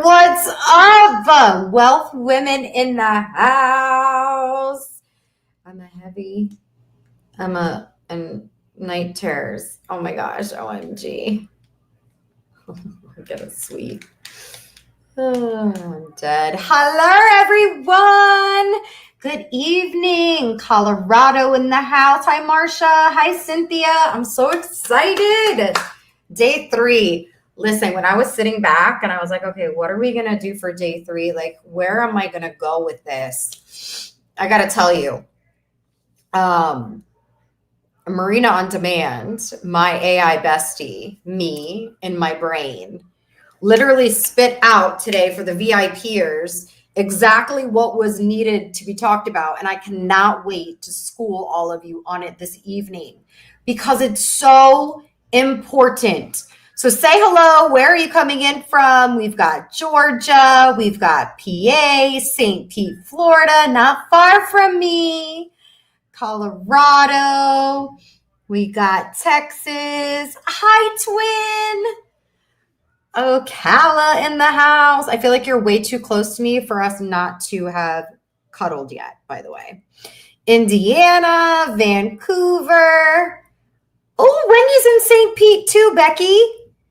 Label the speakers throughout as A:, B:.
A: What's up, wealth women in the house? And night terrors. Oh my gosh, OMG. Get it sweet. Oh, I'm dead. Hello, everyone. Good evening, Colorado in the house. Hi, Marsha. Hi, Cynthia. I'm so excited. Day 3. Listen, when I was sitting back and I was like, okay, what are we going to do for day 3? Like, where am I going to go with this? I got to tell you, Marina on Demand, my AI bestie, me in my brain, literally spit out today for the VIPers exactly what was needed to be talked about. And I cannot wait to school all of you on it this evening because it's so important. So say hello. Where are you coming in from? We've got Georgia. We've got PA, St. Pete, Florida, not far from me. Colorado. We got Texas. Hi, twin. Ocala in the house. I feel like you're way too close to me for us not to have cuddled yet, by the way. Indiana, Vancouver. Oh, Wendy's in St. Pete too, Becky.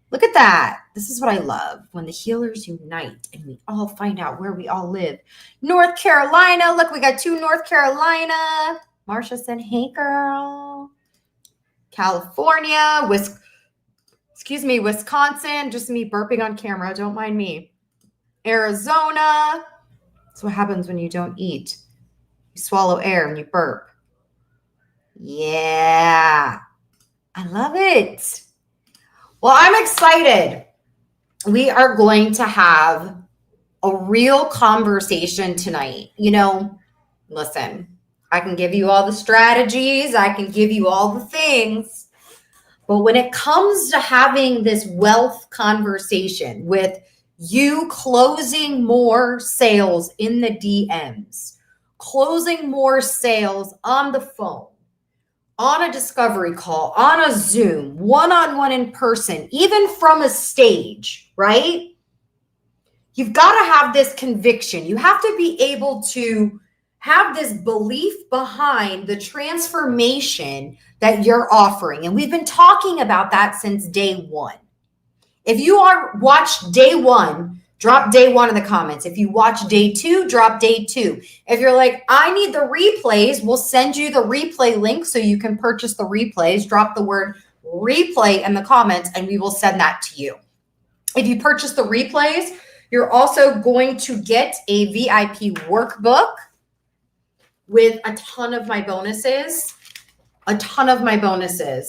A: Look at that. This is what I love, when the healers unite and we all find out where we all live. North Carolina. Look, we got 2 North Carolina. Marsha said, hey, girl. California, Wisconsin, just me burping on camera. Don't mind me. Arizona. That's what happens when you don't eat. You swallow air and you burp. Yeah. I love it. Well, I'm excited. We are going to have a real conversation tonight. You know, listen, I can give you all the strategies. I can give you all the things. But when it comes to having this wealth conversation with you closing more sales in the DMs, closing more sales on the phone, on a discovery call, on a Zoom, one-on-one in person, even from a stage, right? You've got to have this conviction. You have to be able to have this belief behind the transformation that you're offering. And we've been talking about that since day 1. If you watched day 1, drop day 1 in the comments. If you watch day 2, drop day 2. If you're like, I need the replays, we'll send you the replay link so you can purchase the replays. Drop the word replay in the comments and we will send that to you. If you purchase the replays, you're also going to get a VIP workbook with a ton of my bonuses,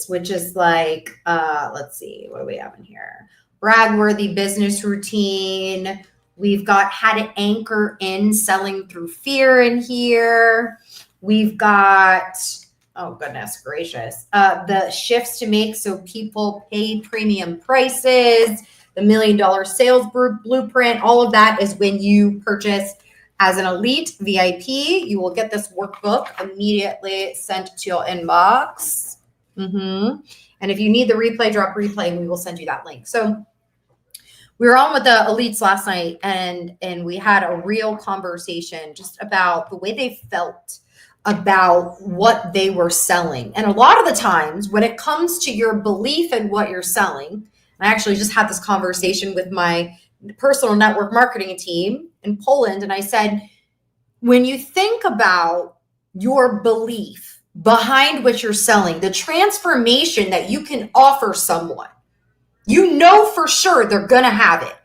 A: which is like, let's see, what do we have in here? Brag-worthy business routine. We've got how to anchor in selling through fear in here. We've got, oh goodness gracious, the shifts to make so people pay premium prices, the $1 million sales blueprint. All of that is when you purchase as an elite VIP. You will get this workbook immediately sent to your inbox. And if you need the replay, drop replay and we will send you that link. So we were on with the elites last night and we had a real conversation just about the way they felt about what they were selling. And a lot of the times when it comes to your belief in what you're selling, I actually just had this conversation with my personal network marketing team in Poland. And I said, when you think about your belief behind what you're selling, the transformation that you can offer someone, you know for sure they're going to have it.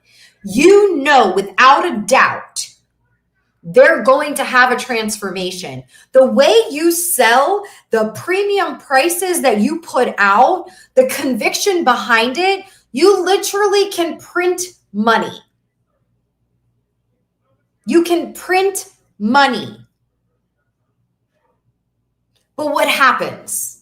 A: You know, without a doubt, they're going to have a transformation. The way you sell, the premium prices that you put out, the conviction behind it, you literally can print money. You can print money. But what happens?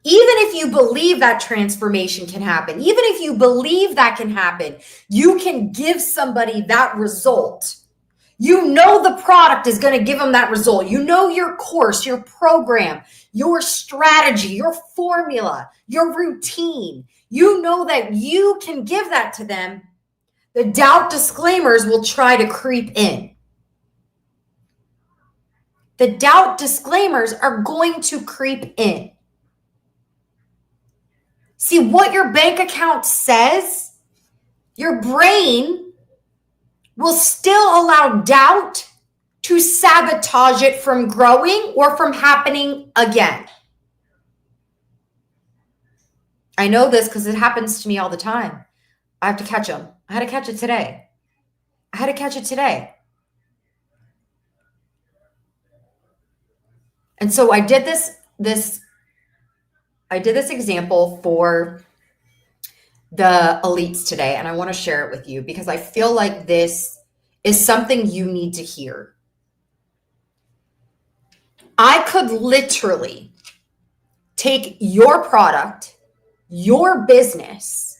A: Even if you believe that transformation can happen, even if you believe that can happen, you can give somebody that result. You know the product is going to give them that result. You know your course, your program, your strategy, your formula, your routine. You know that you can give that to them. The doubt disclaimers will try to creep in. The doubt disclaimers are going to creep in. See, what your bank account says, your brain will still allow doubt to sabotage it from growing or from happening again. I know this because it happens to me all the time. I have to catch them. I had to catch it today. And so I did this example for the elites today, and I want to share it with you because I feel like this is something you need to hear. I could literally take your product, your business,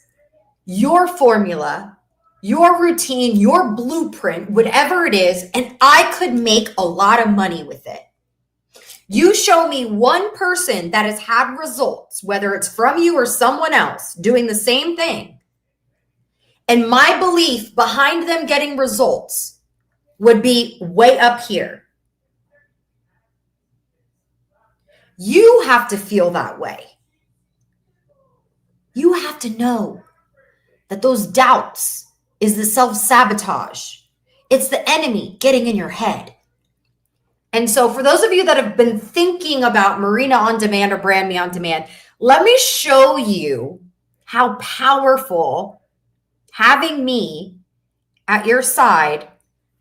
A: your formula, your routine, your blueprint, whatever it is, and I could make a lot of money with it. You show me one person that has had results, whether it's from you or someone else doing the same thing, and my belief behind them getting results would be way up here. You have to feel that way. You have to know that those doubts is the self-sabotage. It's the enemy getting in your head. And so for those of you that have been thinking about Marina on Demand or Brand Me on Demand, let me show you how powerful having me at your side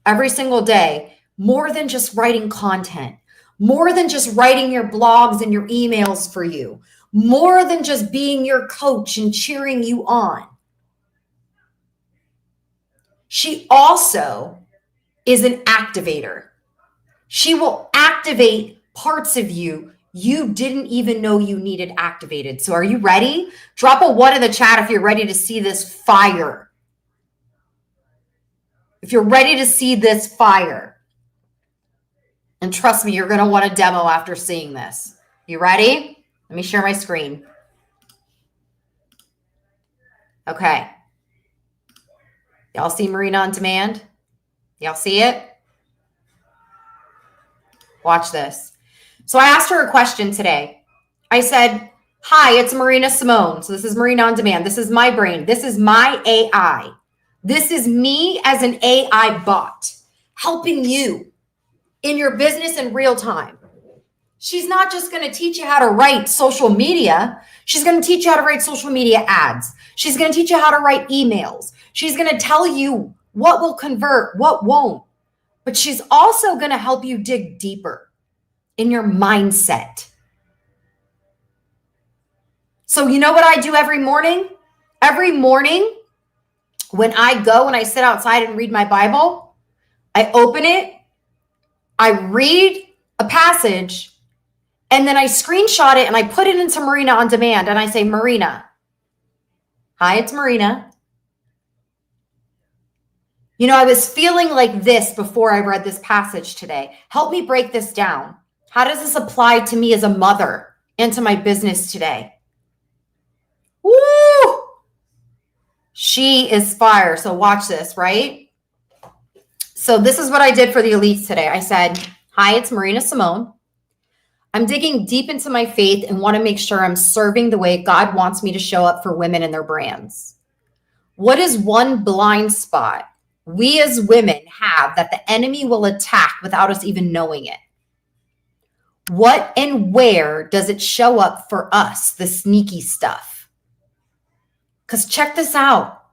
A: every single day, more than just writing content, more than just writing your blogs and your emails for you, more than just being your coach and cheering you on. She also is an activator. She will activate parts of you didn't even know you needed activated. So are you ready? Drop a 1 in the chat if you're ready to see this fire. If you're ready to see this fire. And trust me, you're going to want a demo after seeing this. You ready? Let me share my screen. Okay. Y'all see Marina on Demand? Y'all see it? Watch this. So I asked her a question today. I said, hi, it's Marina Simone. So this is Marina on Demand. This is my brain. This is my AI. This is me as an AI bot helping you in your business in real time. She's not just going to teach you how to write social media. She's going to teach you how to write social media ads. She's going to teach you how to write emails. She's going to tell you what will convert, what won't. But she's also going to help you dig deeper in your mindset. So you know what I do every morning? Every morning when I go and I sit outside and read my Bible, I open it, I read a passage, and then I screenshot it and I put it into Marina on Demand and I say, Marina, hi, it's Marina. You know, I was feeling like this before I read this passage today. Help me break this down. How does this apply to me as a mother and to my business today? Woo! She is fire. So watch this, right? So this is what I did for the elites today. I said, hi, it's Marina Simone. I'm digging deep into my faith and want to make sure I'm serving the way God wants me to show up for women and their brands. What is one blind spot we as women have that the enemy will attack without us even knowing it? What and where does it show up for us, the sneaky stuff? Because check this out.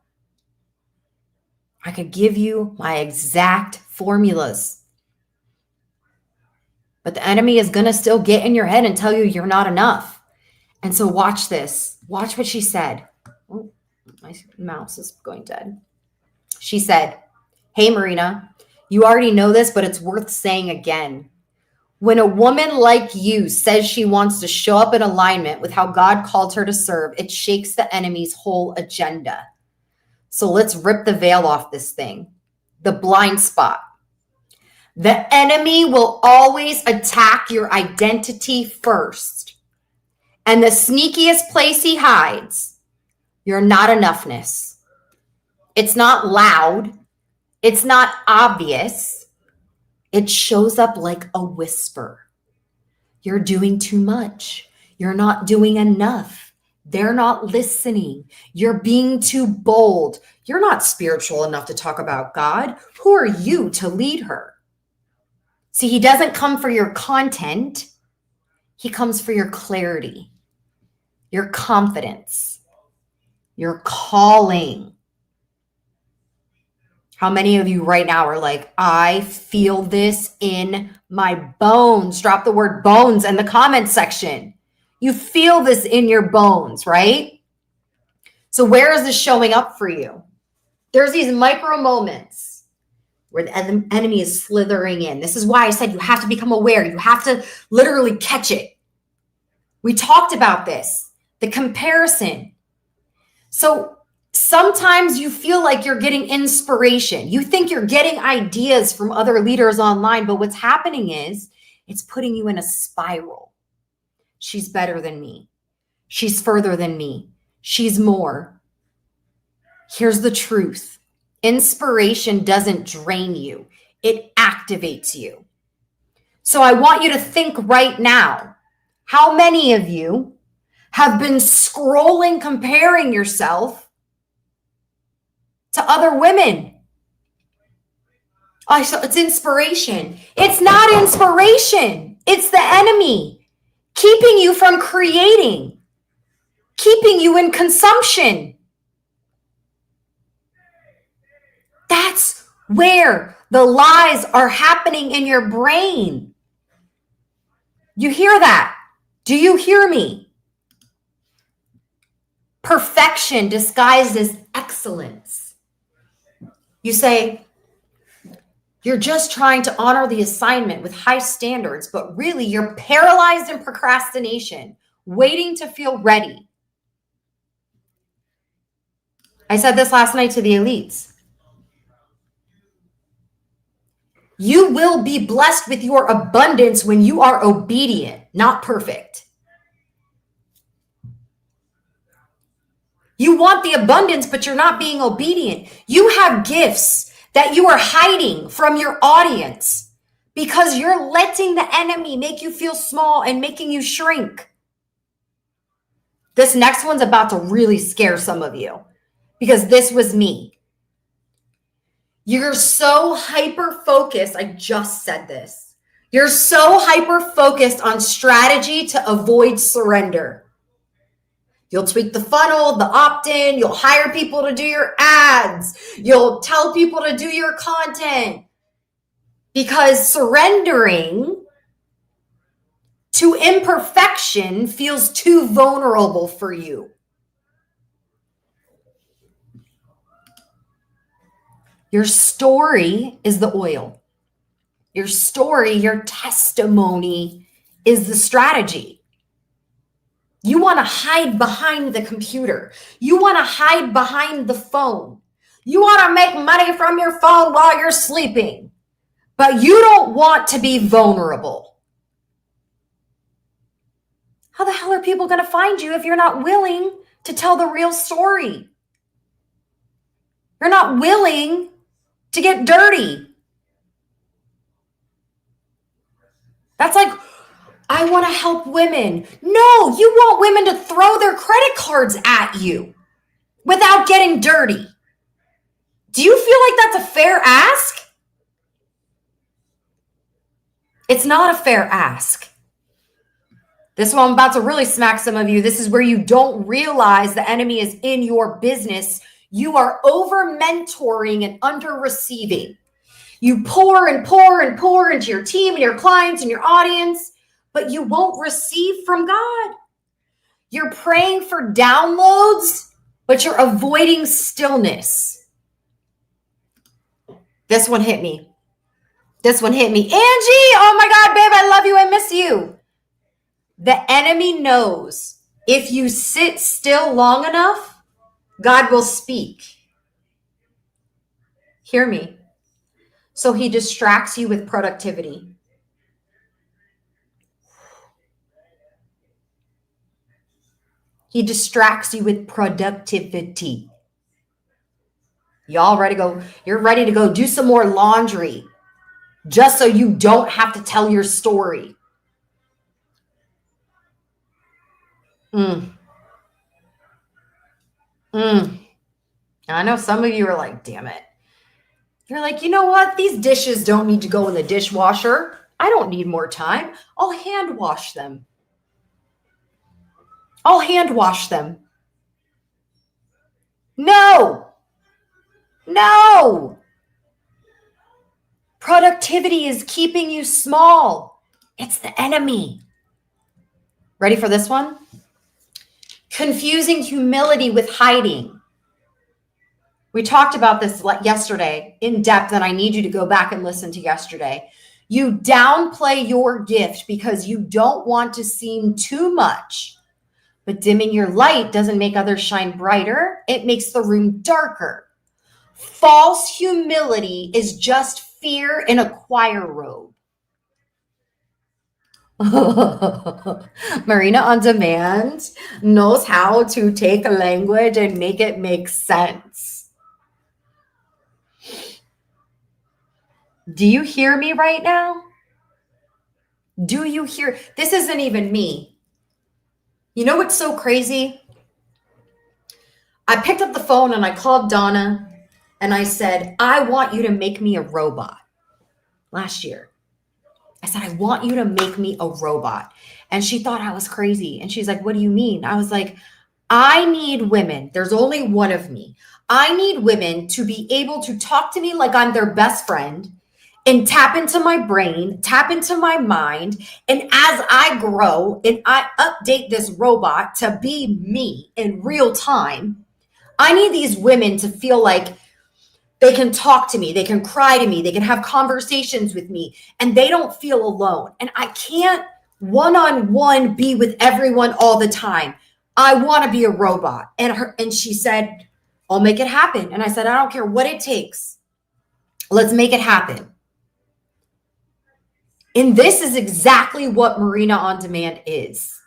A: I could give you my exact formulas, but the enemy is going to still get in your head and tell you you're not enough. And so watch this. Watch what she said. Oh, my mouse is going dead. She said, hey, Marina, you already know this, but it's worth saying again. When a woman like you says she wants to show up in alignment with how God called her to serve, it shakes the enemy's whole agenda. So let's rip the veil off this thing. The blind spot. The enemy will always attack your identity first. And the sneakiest place he hides, your not enoughness. It's not loud. It's not obvious. It shows up like a whisper. You're doing too much. You're not doing enough. They're not listening. You're being too bold. You're not spiritual enough to talk about God. Who are you to lead her? See, he doesn't come for your content. He comes for your clarity, your confidence, your calling. How many of you right now are like, I feel this in my bones? Drop the word bones in the comment section. You feel this in your bones, right? So where is this showing up for you? There's these micro moments where the enemy is slithering in. This is why I said you have to become aware. You have to literally catch it. We talked about this, the comparison. So sometimes you feel like you're getting inspiration. You think you're getting ideas from other leaders online, but what's happening is it's putting you in a spiral. She's better than me. She's further than me. She's more. Here's the truth. Inspiration doesn't drain you. It activates you. So I want you to think right now, how many of you have been scrolling, comparing yourself to other women? Oh, so it's inspiration. It's not inspiration. It's the enemy keeping you from creating, keeping you in consumption. That's where the lies are happening in your brain. You hear that? Do you hear me? Perfection disguised as excellence. You say, you're just trying to honor the assignment with high standards, but really you're paralyzed in procrastination, waiting to feel ready. I said this last night to the elites. You will be blessed with your abundance when you are obedient, not perfect. You want the abundance, but you're not being obedient. You have gifts that you are hiding from your audience because you're letting the enemy make you feel small and making you shrink. This next one's about to really scare some of you because this was me. You're so hyper-focused. I just said this. You're so hyper-focused on strategy to avoid surrender. You'll tweak the funnel, the opt-in. You'll hire people to do your ads. You'll tell people to do your content. Because surrendering to imperfection feels too vulnerable for you. Your story is the oil. Your story, your testimony is the strategy. You want to hide behind the computer. You want to hide behind the phone. You want to make money from your phone while you're sleeping, but you don't want to be vulnerable. How the hell are people going to find you if you're not willing to tell the real story? You're not willing to get dirty. That's like, I want to help women. No, you want women to throw their credit cards at you without getting dirty. Do you feel like that's a fair ask? It's not a fair ask. This one I'm about to really smack some of you. This is where you don't realize the enemy is in your business. You are over mentoring and under receiving. You pour and pour and pour into your team and your clients and your audience, but you won't receive from God. You're praying for downloads, but you're avoiding stillness. This one hit me. This one hit me. Angie, oh my God, babe, I love you. I miss you. The enemy knows if you sit still long enough, God will speak. Hear me. So he distracts you with productivity. He distracts you with productivity. Y'all ready to go? You're ready to go do some more laundry just so you don't have to tell your story. I know some of you are like, damn it. You're like, you know what? These dishes don't need to go in the dishwasher. I don't need more time. I'll hand wash them. No. Productivity is keeping you small. It's the enemy. Ready for this one? Confusing humility with hiding. We talked about this yesterday in depth, and I need you to go back and listen to yesterday. You downplay your gift because you don't want to seem too much. But dimming your light doesn't make others shine brighter. It makes the room darker. False humility is just fear in a choir robe. Marina on Demand knows how to take a language and make it make sense. Do you hear me right now? Do you hear? This isn't even me. You know what's so crazy? I picked up the phone and I called Donna and I said, I want you to make me a robot. Last year, I said, I want you to make me a robot. And she thought I was crazy. And she's like, what do you mean? I was like, I need women. There's only one of me. I need women to be able to talk to me like I'm their best friend and tap into my brain, tap into my mind. And as I grow and I update this robot to be me in real time, I need these women to feel like they can talk to me, they can cry to me, they can have conversations with me, and they don't feel alone. And I can't one-on-one be with everyone all the time. I want to be a robot. And she said, I'll make it happen. And I said, I don't care what it takes. Let's make it happen. And this is exactly what Marina on Demand is.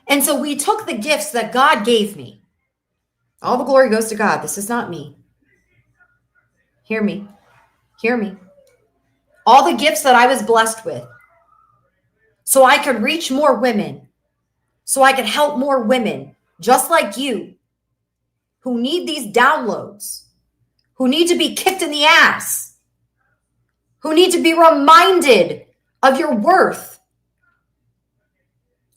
A: And so we took the gifts that God gave me. All the glory goes to God. This is not me. Hear me. Hear me. All the gifts that I was blessed with, so I could reach more women, so I could help more women just like you who need these downloads, who need to be kicked in the ass, who need to be reminded of your worth.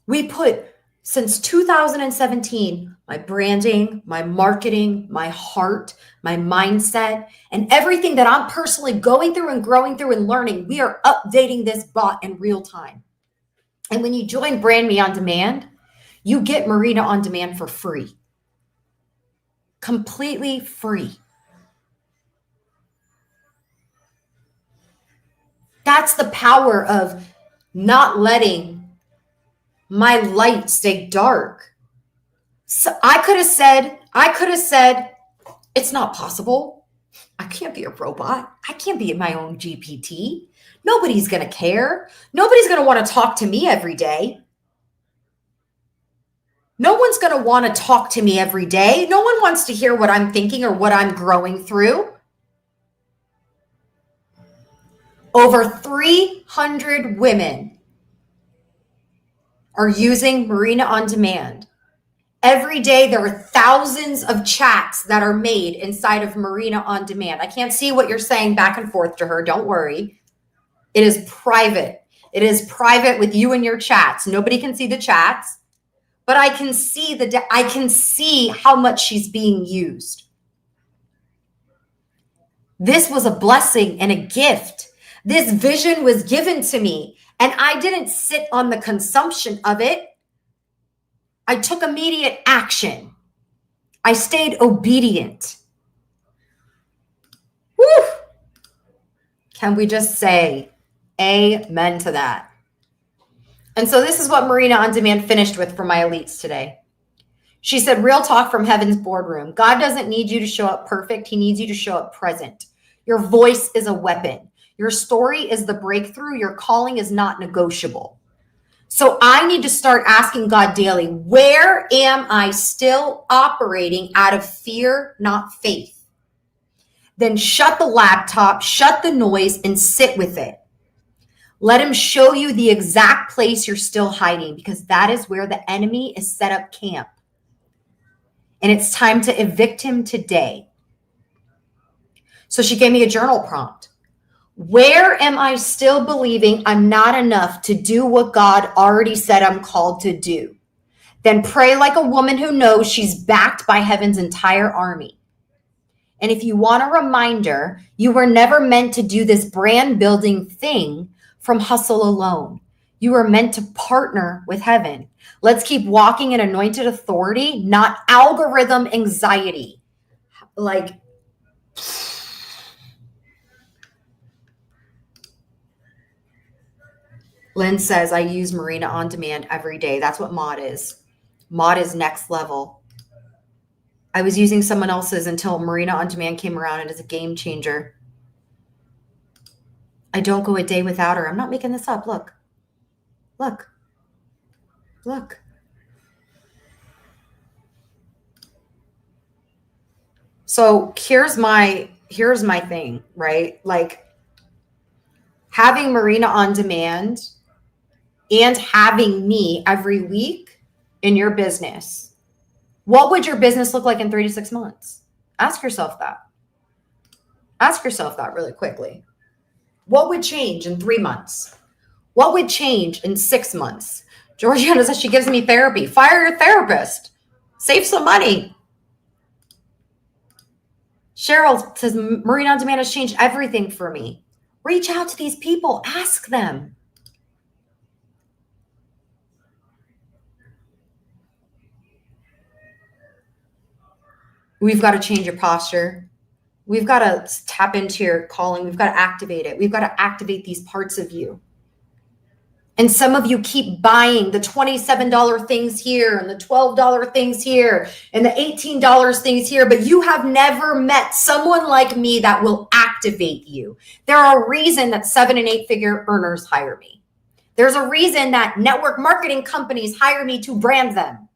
A: We put, since 2017, my branding, my marketing, my heart, my mindset, and everything that I'm personally going through and growing through and learning, we are updating this bot in real time. And when you join Brand Me on Demand, you get Marina on Demand for free. Completely free. That's the power of not letting my light stay dark. So I could have said, it's not possible. I can't be a robot. I can't be my own GPT. Nobody's going to care. Nobody's going to want to talk to me every day. No one's going to want to talk to me every day. No one wants to hear what I'm thinking or what I'm growing through. Over 300 women are using Marina on Demand. Every day, there are thousands of chats that are made inside of Marina on Demand. I can't see what you're saying back and forth to her. Don't worry. It is private. It is private with you and your chats. Nobody can see the chats, but I can see how much she's being used. This was a blessing and a gift. This vision was given to me, and I didn't sit on the consumption of it. I took immediate action. I stayed obedient. Woo! Can we just say amen to that? And so this is what Marina on Demand finished with for my elites today. She said, real talk from heaven's boardroom. God doesn't need you to show up perfect. He needs you to show up present. Your voice is a weapon. Your story is the breakthrough. Your calling is not negotiable. So I need to start asking God daily, where am I still operating out of fear, not faith? Then shut the laptop, shut the noise, and sit with it. Let him show you the exact place you're still hiding, because that is where the enemy is set up camp. And it's time to evict him today. So she gave me a journal prompt. Where am I still believing I'm not enough to do what God already said I'm called to do? Then pray like a woman who knows she's backed by heaven's entire army. And if you want a reminder, you were never meant to do this brand building thing from hustle alone. You were meant to partner with heaven. Let's keep walking in anointed authority, not algorithm anxiety. Like, Lynn says, I use Marina on Demand every day. That's what Mod is. Mod is next level. I was using someone else's until Marina on Demand came around, and it's a game changer. I don't go a day without her. I'm not making this up. Look. Look. Look. So here's my thing, right? Like, having Marina on Demand and having me every week in your business. What would your business look like in 3 to 6 months? Ask yourself that. Ask yourself that really quickly. What would change in 3 months? What would change in 6 months? Georgiana says she gives me therapy. Fire your therapist. Save some money. Cheryl says Marina on Demand has changed everything for me. Reach out to these people. Ask them. We've got to change your posture. We've got to tap into your calling. We've got to activate it. We've got to activate these parts of you. And some of you keep buying the $27 things here and the $12 things here and the $18 things here, but you have never met someone like me that will activate you. There are a reason that 7 and 8 figure earners hire me. There's a reason that network marketing companies hire me to brand them.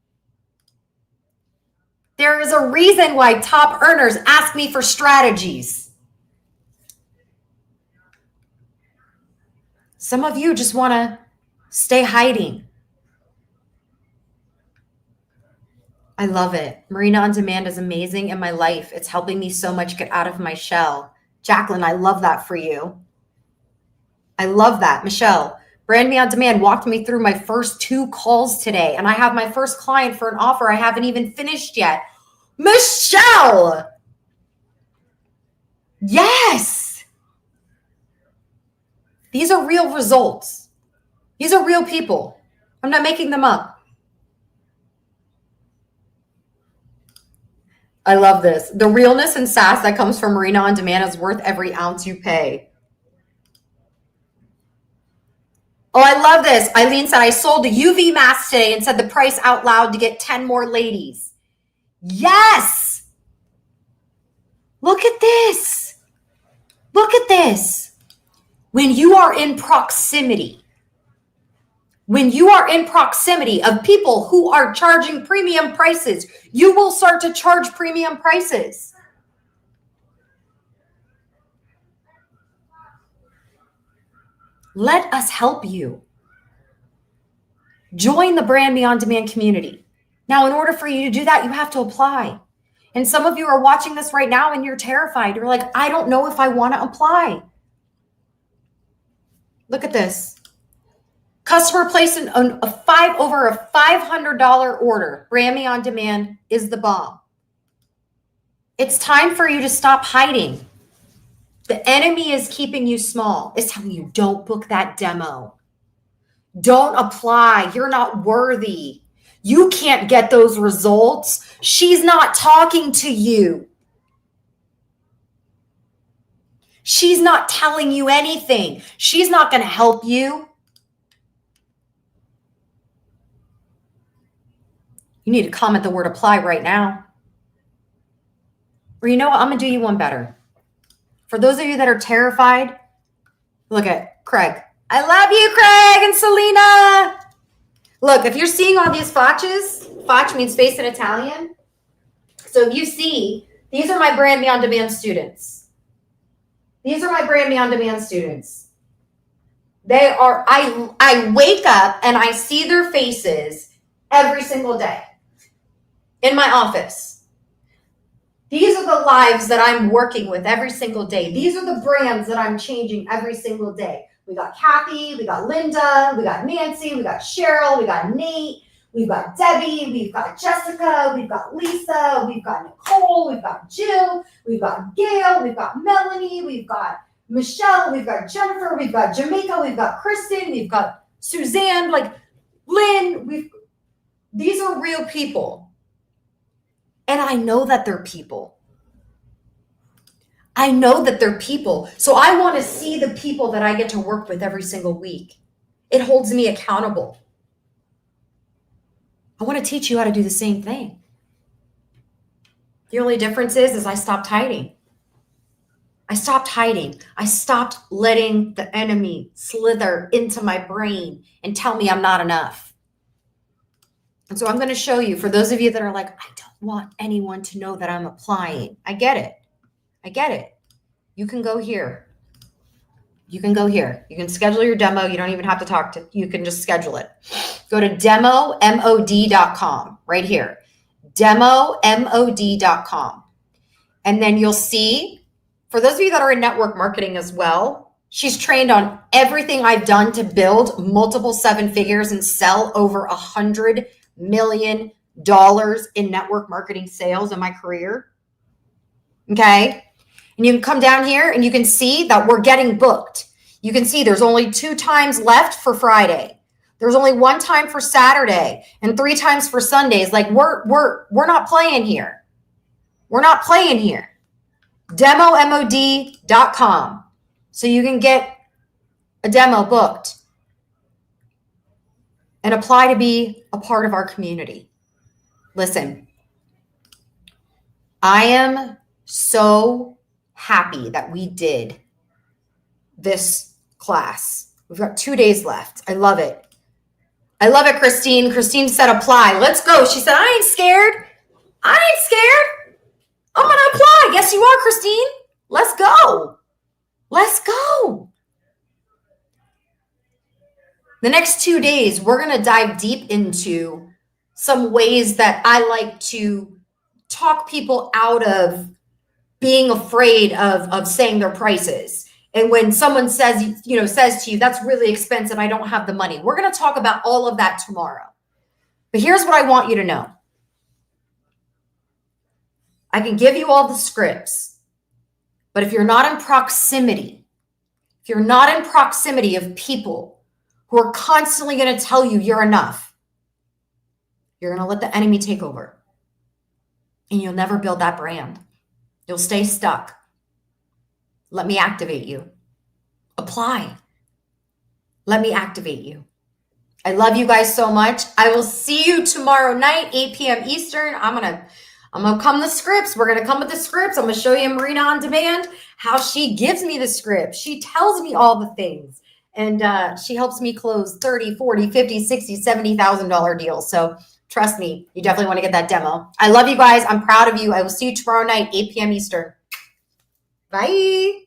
A: There is a reason why top earners ask me for strategies. Some of you just want to stay hiding. I love it. Marina on Demand is amazing in my life. It's helping me so much get out of my shell. Jacqueline, I love that for you. I love that. Michelle, Brand Me on Demand walked me through my first 2 calls today, and I have my first client for an offer I haven't even finished yet. Michelle! Yes! These are real results. These are real people. I'm not making them up. I love this. The realness and sass that comes from Marina on Demand is worth every ounce you pay. Oh, I love this. Eileen said, I sold a UV mask today and said the price out loud to get 10 more ladies. Yes. Look at this. Look at this. When you are in proximity of people who are charging premium prices, you will start to charge premium prices. Let us help you. Join the Brand Me on Demand community. Now, in order for you to do that, you have to apply. And some of you are watching this right now and you're terrified. You're like, I don't know if I want to apply. Look at this. Customer placed over a $500 order. Brand Me on Demand is the bomb. It's time for you to stop hiding. The enemy is keeping you small. It's telling you, don't book that demo. Don't apply. You're not worthy. You can't get those results. She's not talking to you. She's not telling you anything. She's not going to help you. You need to comment the word apply right now. Or you know what? I'm going to do you one better. For those of you that are terrified, look at Craig. I love you, Craig and Selena. Look, if you're seeing all these facces, faccia means face in Italian. So if you see, these are my Brand Me on Demand students. These are my Brand Me on Demand students. They are, I wake up and I see their faces every single day in my office. These are the lives that I'm working with every single day. These are the brands that I'm changing every single day. We got Kathy, we got Linda, we got Nancy, we got Cheryl, we got Nate, we've got Debbie, we've got Jessica, we've got Lisa, we've got Nicole, we've got Jill, we've got Gail, we've got Melanie, we've got Michelle, we've got Jennifer, we've got Jamaica, we've got Kristen, we've got Suzanne, like Lynn. These are real people. And I know that they're people. I know that they're people. So I want to see the people that I get to work with every single week. It holds me accountable. I want to teach you how to do the same thing. The only difference is I stopped hiding. I stopped hiding. I stopped letting the enemy slither into my brain and tell me I'm not enough. And so I'm going to show you, for those of you that are like, I don't want anyone to know that I'm applying. I get it. I get it. You can go here. You can go here. You can schedule your demo. You don't even have to talk to, you can just schedule it. Go to demomod.com right here. Demomod.com. And then you'll see, for those of you that are in network marketing as well, she's trained on everything I've done to build multiple 7 figures and sell over $100 million in network marketing sales in my career. Okay. And you can come down here and you can see that we're getting booked. You can see there's only 2 times left for Friday. There's only 1 time for Saturday and 3 times for Sundays. Like we're not playing here. We're not playing here. Demomod.com. So you can get a demo booked and apply to be a part of our community. Listen, I am so happy that we did this class. We've got 2 days left. I love it. I love it, Christine. Christine said apply. Let's go. She said, I ain't scared. I ain't scared. I'm going to apply. Yes, you are, Christine. Let's go. Let's go. The next 2 days, we're going to dive deep into some ways that I like to talk people out of being afraid of saying their prices. And when someone says to you, that's really expensive, I don't have the money. We're going to talk about all of that tomorrow. But here's what I want you to know. I can give you all the scripts, but if you're not in proximity of people who are constantly going to tell you you're enough, you're going to let the enemy take over. And you'll never build that brand. You'll stay stuck. Let me activate you. Apply. Let me activate you. I love you guys so much. I will see you tomorrow night, 8 p.m. Eastern. I'm gonna come with the scripts. We're gonna come with the scripts. I'm gonna show you Marina on Demand, how she gives me the script. She tells me all the things. And she helps me close $30, $40, $50, $60, $70,000 deals. So trust me, you definitely want to get that demo. I love you guys. I'm proud of you. I will see you tomorrow night, 8 p.m. Eastern. Bye.